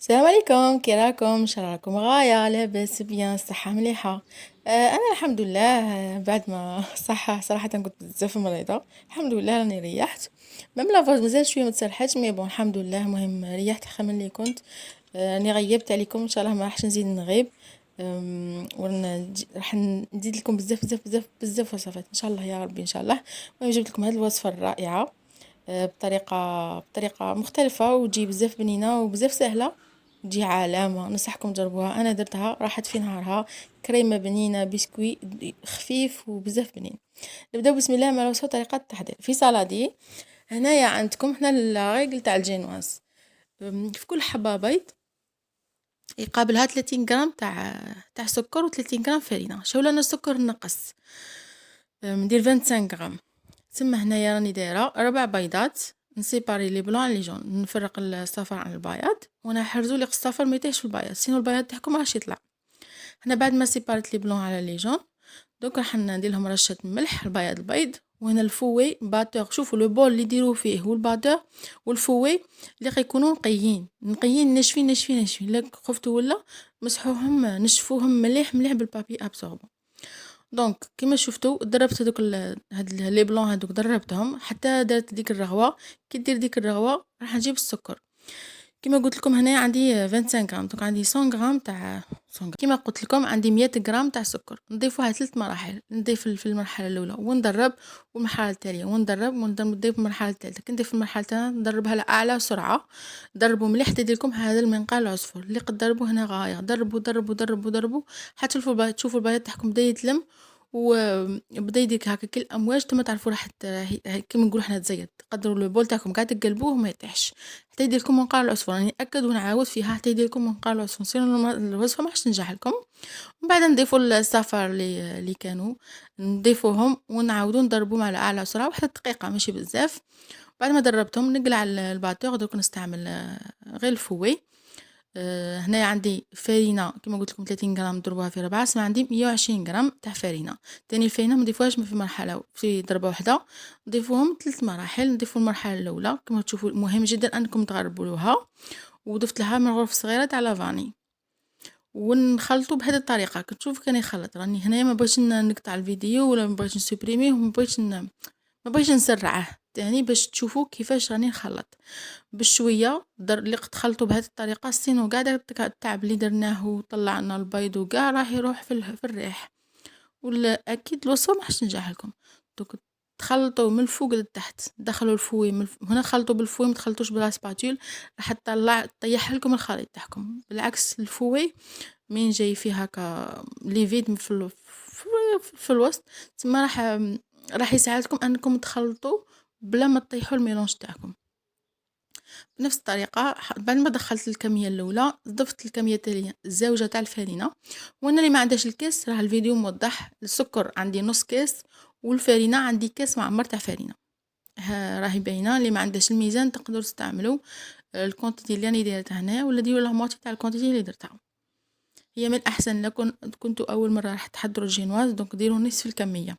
السلام عليكم، كي راكم؟ ان شاء الله راكم غايه لاباس بيان، الصحه مليحه. انا الحمد لله. بعد ما صراحه كنت بزاف مريضه. الحمد لله راني ريحت. ميم لافاز مازال شويه ما تسرحتش، مي بون الحمد لله. مهم ريحت خير من اللي كنت. راني غيبت عليكم، ان شاء الله ما راحش نزيد نغيب. راح نزيد لكم بزاف بزاف بزاف بزاف وصفات ان شاء الله يا ربي ان شاء الله. المهم جبت لكم هذه الوصفه الرائعه بطريقه مختلفه، وتجي بزاف بنينه وبزاف سهله. تجي علامه، نصحكم تجربوها. انا درتها راحت في نهارها. كريمه بنينه، بسكوي خفيف وبزاف بنين. نبداو بسم الله الرحمن الرحيم. طريقه التحضير في سالادي. هنايا عندكم هنا الريغل تاع الجينواز. في كل حبه بيض يقابلها 30 غرام تاع سكر و30 غرام فرينه. شولا انا السكر نقص، ندير 25 غرام. تسمى هنايا راني دايره 4 بيضات. نسيباري لي بلون لي جون، نفرق الصفر عن البياض، وانا حرزوا لي الصفر ما يطيحش في البياض، سينو البياض تاعكم راح يطلع. هنا بعد ما سيباريت لي بلون على لي جون، دوك راح ندير لهم رشه ملح البياض البيض. وهنا الفوي باتور، شوفوا لو بول اللي ديروا فيه والباتور والفوي اللي غيكونوا نقيين ناشفين ناشفين ناشفين. لا خفتوا ولا مسحوهم نشفوهم مليح مليح بالبابي ابسوربون. دونك كيما شفتوا ضربت هذوك هاد لي بلون هذوك ضربتهم حتى دارت ديك الرغوه. كي دير ديك الرغوه راح نجيب السكر. كيما قلت لكم هنا عندي 25 غرام، دونك عندي 100 غرام تاع 100 غرام. كيما قلت لكم عندي 100 غرام تاع سكر. نضيفوها 3 مراحل. نضيف في المرحله الاولى وندرب، والمرحله الثانيه وندرب ونضيف المرحله الثالثه. كي ندير في المرحله الثانيه ندربها على اعلى سرعه. دربوا مليح حتى يدير لكم هذا المنقار العصفر اللي قد دربوا هنا غايه. دربوا دربوا دربوا دربوا حتى تشوفوا البياض تاعكم بدا يتلم وبدا يديك هكا كل الامواج. تما تعرفوا راح كيما نقولوا حنا تزيد. تقدروا لو بول تاعكم قاعد تقلبوه وما يطيحش حتى يدير لكم منقار العصفر. راني ناكد ونعاود فيها حتى يدير لكم منقار العصفر، سينو الوصفه ما راحش تنجح لكم. ومن بعد نضيفوا الصفار اللي كانوا نضيفوهم ونعاودوا نضربوهم على اعلى سرعه، واحد دقيقه ماشي بزاف. بعد ما دربتهم نقلع الباتور. دوك نستعمل غير الفوي. هنايا عندي فرينه كما قلت لكم 30 غرام ضربوها في 4. سما عندي 120 غرام تاع فرينه. تاني الفرينه ما نضيفوهاش في مرحله في ضربه واحده، نضيفوهم 3 مراحل. نضيفوا المرحله الاولى كما تشوفوا، مهم جدا انكم تغربولوها. وضفت لها من غرف صغيره تاع لافاني ونخلطوا بهذه الطريقه. كتشوف كان يخلط. راني هنايا ما بغيتش نقطع الفيديو ولا ما بغيتش نسوبريميه وما بغيتش ما بغيتش نسرعه يعني باش تشوفوا كيفاش راني نخلط بشويه. اللي قد خلطوا بهذه الطريقه سينو قاعده التعب اللي درناه وطلعنا البيض وكاع راح يروح في الريح. ولا اكيد الوصفه ما راحش تنجح لكم. دوك تخلطوا من الفوق للتحت. دخلوا الفوي هنا خلطوا بالفوي، ما تخلطوش بلا سباتول راح تطلع طيح لكم الخليط تاعكم. بالعكس الفوي من جاي فيه هكا ليفيد في الوسط، تما راح يساعدكم انكم تخلطوا بلا ما تطيحوا الميلونج تاعكم. بنفس الطريقه بعد ما دخلت الكميه الاولى ضفت الكميه الثانيه الزوجه تاع الفرينه. وانا اللي ما عندهاش الكاس راه الفيديو موضح. السكر عندي نص كاس والفرينه عندي كاس معمر تاع فرينه. راهي باينه. اللي ما عندهاش الميزان تقدروا تستعملوا الكونتيتي اللي انا دايرتها هنا، ولا ديروا لا موتي تاع الكونتيتي اللي درتها. هي من الاحسن لكم كنتوا اول مره راح تحضروا الجينواز دونك ديروا نصف الكميه.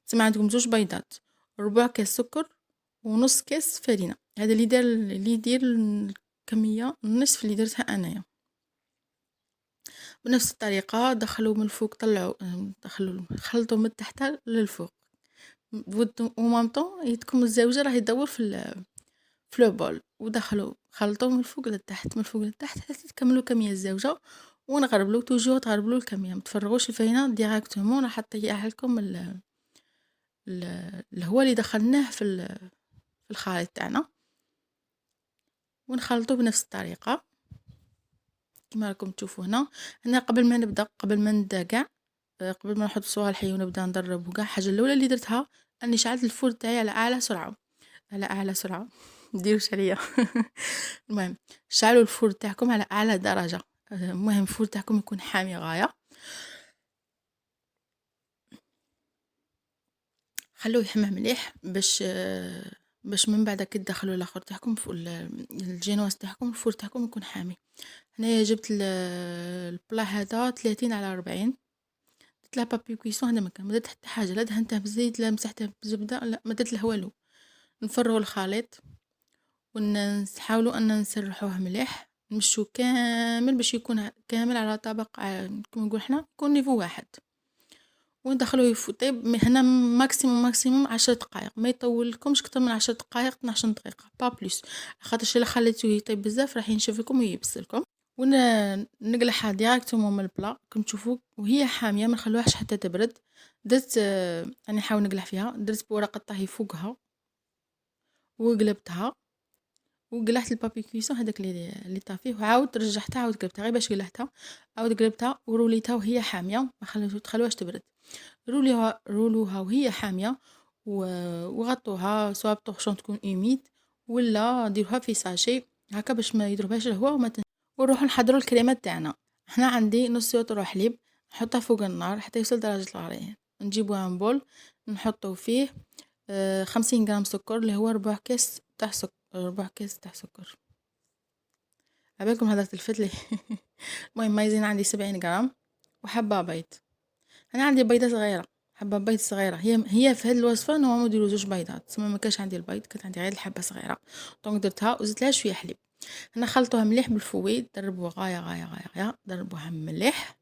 تسمى عندكم 2 بيضات، ربع كاس سكر ونص كاس فرينه. هذا اللي يدير الكميه نصف اللي درتها انايا. بنفس الطريقه دخلوا من الفوق طلعوا خلطوا من تحت للفوق. ومامطون يدكم الزوجه راه يدور في لو بول. ودخلوا خلطوا من الفوق للتحت من الفوق للتحت حتى تكملوا كميه الزوجه. ونغربلو توجور تغربلو الكميه، ما تفرغوش الفرينه ديراكتومون راح تطيح لكم الهواء اللي دخلناه في الخليط تاعنا. ونخلطه بنفس الطريقه كما راكم تشوفوا هنا قبل ما نبدا كاع قبل ما نحط الصوالحي ونبدا ندرب وكاع. الحاجه الاولى اللي درتها اني شعلت الفور تاعي على اعلى سرعه. ديروش عليا المهم شعلوا الفور تاعكم على اعلى درجه. المهم الفور تاعكم يكون حامي غايه. خلوه يحمى مليح باش من بعد كي تدخلوا الاخر تاعكم في الجينواز تاعكم الفور تاعكم يكون حامي. هنايا جبت البلا هذا 30 على 40. درت لها بابي كويسون. هذا مكان ما درت حتى حاجه، لا دهنتها بزيت لا مسحتها بزبده لا ما درت لها والو. نفرغوا الخليط ونحاولوا ان نسرحوه مليح. نمشو كامل باش يكون كامل على طبق كيما نقول حنا يكون نيفو واحد، وندخلوه يطيب هنا ماكسيموم 10 دقائق، ما يطولكمش كتر من 10 دقائق 12 دقيقة با بليس، خاطرش الا خليتوه يطيب بزاف راح ينشف لكم ويبسلكم. نقلعها ديراكتومون من البلا كما تشوفوا وهي حاميه، ما نخلوهاش حتى تبرد. درت راني نحاول نقلع فيها، درت بورقه طهي فوقها وقلبتها وقلعت البابي كويسون هذاك اللي طافيه، وعاود رجعتها عاود قلبتها غير باش قلعتها، عاود قلبتها وروليتها وهي حاميه، ما تخلوهاش تبرد. رولوها وهي حاميه وغطوها سواء بطوشون تكون اوميد ولا ديروها في ساشي هكا باش ما يضربهاش الهواء ونروحو نحضروا الكريمات تاعنا. هنا عندي نص يوطرو حليب نحطها فوق النار حتى يوصل درجه الغليان، نجيبو ان بول نحطو فيه 50 غرام سكر اللي هو ربع كاس تاع سكر، ربع كاس تاع سكر. عبالكم هذا الفتلي المهم مايزين عندي 70 غرام وحبه بيض. انا عندي بيضه صغيره، حبه بيض صغيره، هي في هذه الوصفه نورمالمون نديرو زوج بيضات، تسمى ما كانش عندي البيض كانت عندي غير الحبه صغيره دونك درتها وزدت لها شويه حليب. هنا خلطوها مليح بالفويد، ضربوها غايه ضربوها مليح،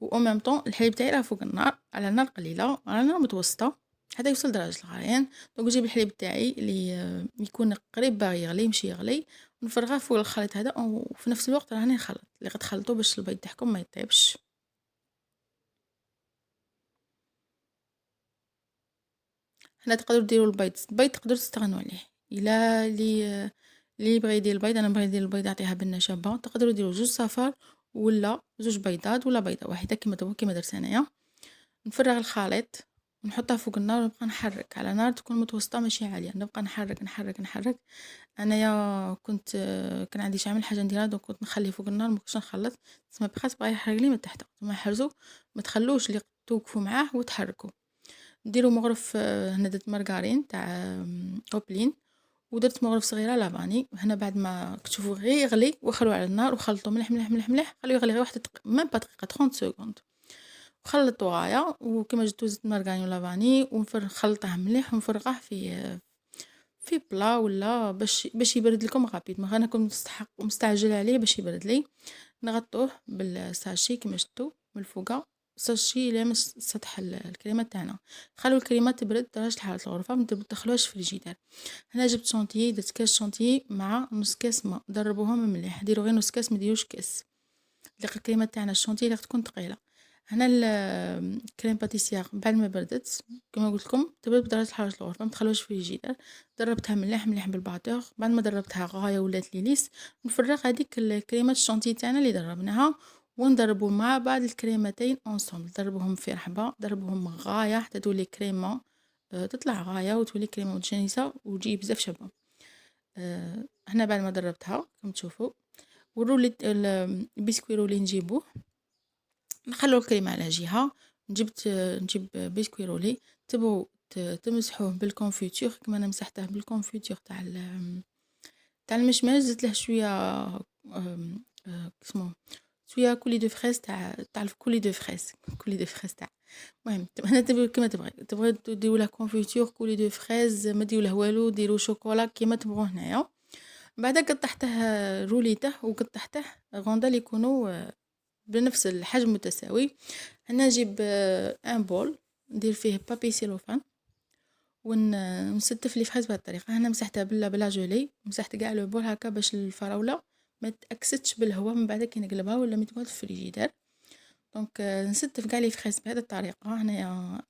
و ميم طون الحليب تاعي راه فوق النار على نار قليله على نار متوسطه حتى يوصل درجه الغليان. دونك نجيب الحليب تاعي اللي يكون قريب باغي يغلي ماشي يغلي ونفرغه فوق الخليط هذا، وفي نفس الوقت راني نخلط اللي غتخلطوا باش البيض تاعكم ما يطيبش. هنا تقدروا ديروا البيض تقدروا تستغنوا عليه الا اللي بغى يدير البيض. انا بغيت ندير البيض نعطيها بالنشابه، تقدروا ديروا جوج صفار ولا زوج بيضات ولا بيضه واحده كما تبغوا كما درت انايا. نفرغ الخليط ونحطها فوق النار ونبقى نحرك على نار تكون متوسطه ماشي عاليه، نبقى نحرك. انايا كنت كان عندي شعمل حاجه نديرها دونك كنت نخليه فوق النار ما كنتش نخلط، تسمى بخاطر بغا يحرق لي من تحت، ثم حرزو ما تخلوش اللي توقفوا معاه وتحركوا. نديرو مغرف هنا درت مارغرين تاع اوبلين ودرت مغرف صغيره لافاني. هنا بعد ما تشوفوا غير يغلي وخلوه على النار وخلطوا مليح خليه يغلي غير واحد ميم با دقيقه 30 سكوند وخلطوا غايه. وكما جبتو زيت مارغرين ولافاني ونخلطه مليح ونفرغه في بلا ولا باش يبرد لكم غابيد، ما انا كنت مستعجل عليه باش يبرد لي. نغطوه بالساشي كما شفتوا من الفوقه، ساشي لامس سطح الكريمه تاعنا. خلوا الكريمه تبرد درجه حراره الغرفه، ما تدخلوهاش في الفريجيدير. هنا جبت شونتيي، درت كاس شونتيي مع نص كاس ماء، ضربوهم مليح، ديروا غير نص كاس ما ديروش كاس الكريمه تاعنا الشونتيي اللي تكون ثقيله. هنا الكريم باتيسير بعد ما بردت كما قلت لكم تبرد بدرجه حراره الغرفه، ما تخلوش في الفريجيدير. دربتها مليح بالباتور، بعد ما دربتها غايه ولات لي ليس، نفرغ هذيك الكريمه الشونتي تاعنا اللي دربناها ونضربوا مع بعض الكريمتين اونصومبل، ضربهم في رحبه، ضربهم غايه حتى تولي كريمه تطلع غايه وتولي كريمه متجانسه وتجي بزاف شابه. هنا بعد ما دربتها كما تشوفوا والرولي البسكوي رولي نجيبوه نخلو الكريمه على جهه. نجيب بسكوي رولي تبغوا تمسحوه بالكونفيتور كما انا مسحته بالكونفيتور تاع المشماش، زدت له شويه اسمه شويه كولي دو فريز تاع الكولي دو فريز تاع المهم هنا تبغوا كما تبغي ديروا له كونفيتور كولي دو فريز، ما ديروا له والو، ديروا شوكولا كيما تبغوا هنايا. بعد قطعته روليته وقطعته غوندال يكونوا بنفس الحجم متساوي. هنا نجيب ان بول ندير فيه بابي سيلوفان ونستف لي فريز بهذه الطريقه. هنا مسحتها بلا جولي، مسحت كاع لو بول هكا باش الفراوله ما تاكسدش بالهواء من بعد كي نقلبها ولا مي تقعد في الفريجيدير. دونك نستف كاع لي فريز بهذه الطريقه. هنايا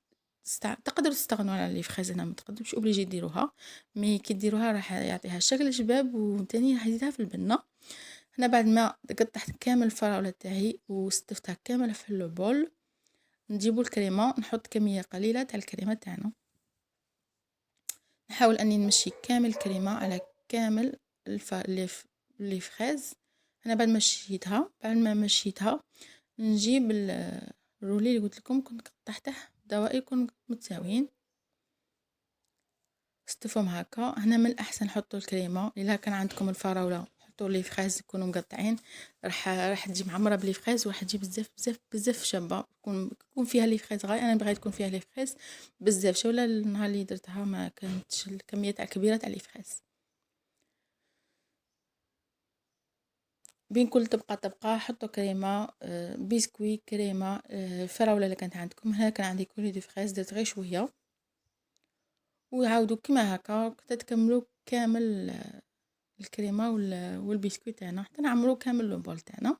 تقدروا تستغنوا على لي فريز، هنا ما تقدروش اوبليجي ديروها، مي كي ديروها راح يعطيها شكل شباب وثاني راح يزيدها في البنه. هنا بعد ما قطعت كامل الفراوله تاعي واستفتها كامل في البول، نجيبو الكريمه نحط كميه قليله تاع الكريمه تاعنا، نحاول اني نمشي كامل الكريمه على كامل لي فريز. انا بعد ما مشيتها نجيب الرولي اللي قلت لكم كنت قطعته دوائر يكون متساويين، استفهم هكا. هنا من الاحسن حطوا الكريمه، الا كان عندكم الفراوله حطوا لي فريز يكونوا مقطعين، راح تجي معمره بلي فريز وراح تجي بزاف شابه، يكون فيها لي فريز غاي. انا بغيت يكون فيها لي فريز بزاف شولا النهار اللي درتها ما كانتش الكميه تاع كبيره تاع لي فريز. بين كل طبقة حطوا كريمة، بسكوي، كريمة، الفراولة اللي كانت عندكم. هنا كان عندي كولي دو فريز، درت غير شوية، وعاودوا كيما هكا تكملوا كامل الكريمة والبسكوي تاعنا حتى نعمرو كامل لو بول تاعنا.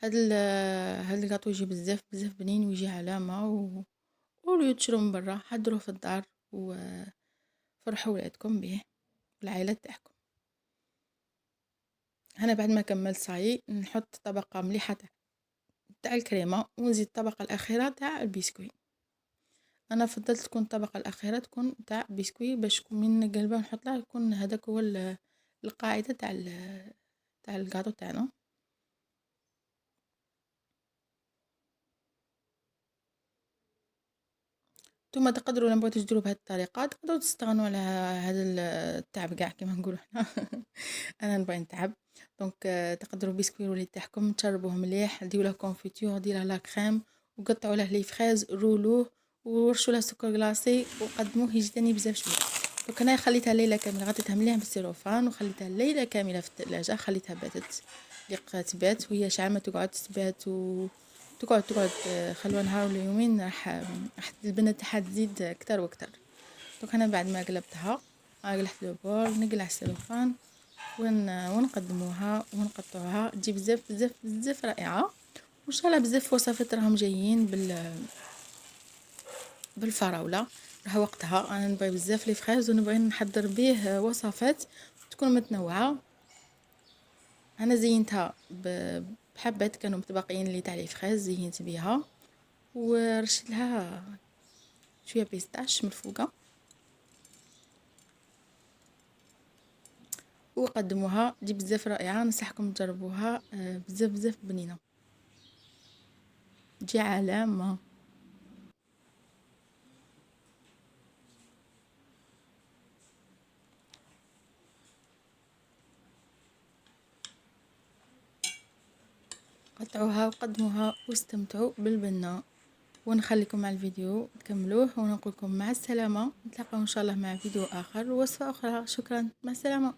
هاد الكاطو يجي بزاف بزاف بنين ويجي علامة ولو تشرو من برا حضروه في الدار وفرحوا ولادكم به والعائلة تاعكم. هنا بعد ما كملت صاي نحط طبقة مليحة تاع الكريمة ونزيد الطبقة الأخيرة تاع البسكوي. انا فضلت تكون الطبقة الأخيرة تكون تاع بسكوي باش من نقلبها نحط لها يكون هذاك هو القاعدة تاع الكاطو تاعنا. نتوما تقدروا لما بغيتوش ديروا بهذه الطريقه تقدروا تستغنوا على هذا التعب كاع كما نقولوا حنا. انا نبغي نتعب دونك تقدروا بسكويت الوليد تاعكم تشربوه مليح، ديروا له كونفيتور، ديروا له كريم وقطعوا له لي فريز، رولوه ورشوا له سكر كلاصي وقدموه يجي تاني بزاف شويه. دونك انا خليتها ليله كامله، غطيتها مليح بالسيلوفان وخليتها ليله كامله في الثلاجه، خليتها باتت تبات وهي شحال ما تقعد تبات تقعد خلوها نهار ولا يومين راح البنة تاعها تزيد اكتر واكتر. دوك انا بعد ما قلبتها قلحت البول نقلع السلوفان ونقدموها ونقطعوها تجي بزاف بزاف بزاف رائعه. وان شاء الله بزاف وصفات راهم جايين بالفراوله راه وقتها. انا نبغي بزاف لي فريز ونبغي نحضر به وصفات تكون متنوعه. انا زينتها بحبات كانوا متبقيين لي تاع لي فريز زينت بيها ورشت لها شويه بيستاش من الفوقه وقدموها دي بزاف رائعه. ننصحكم تجربوها بزاف بزاف بنينه تجي علامه. قطعوها وقدموها واستمتعوا بالبنه. ونخليكم مع الفيديو تكملوه ونقولكم مع السلامه، نتلاقاو ان شاء الله مع فيديو اخر ووصفه اخرى. شكرا، مع السلامه.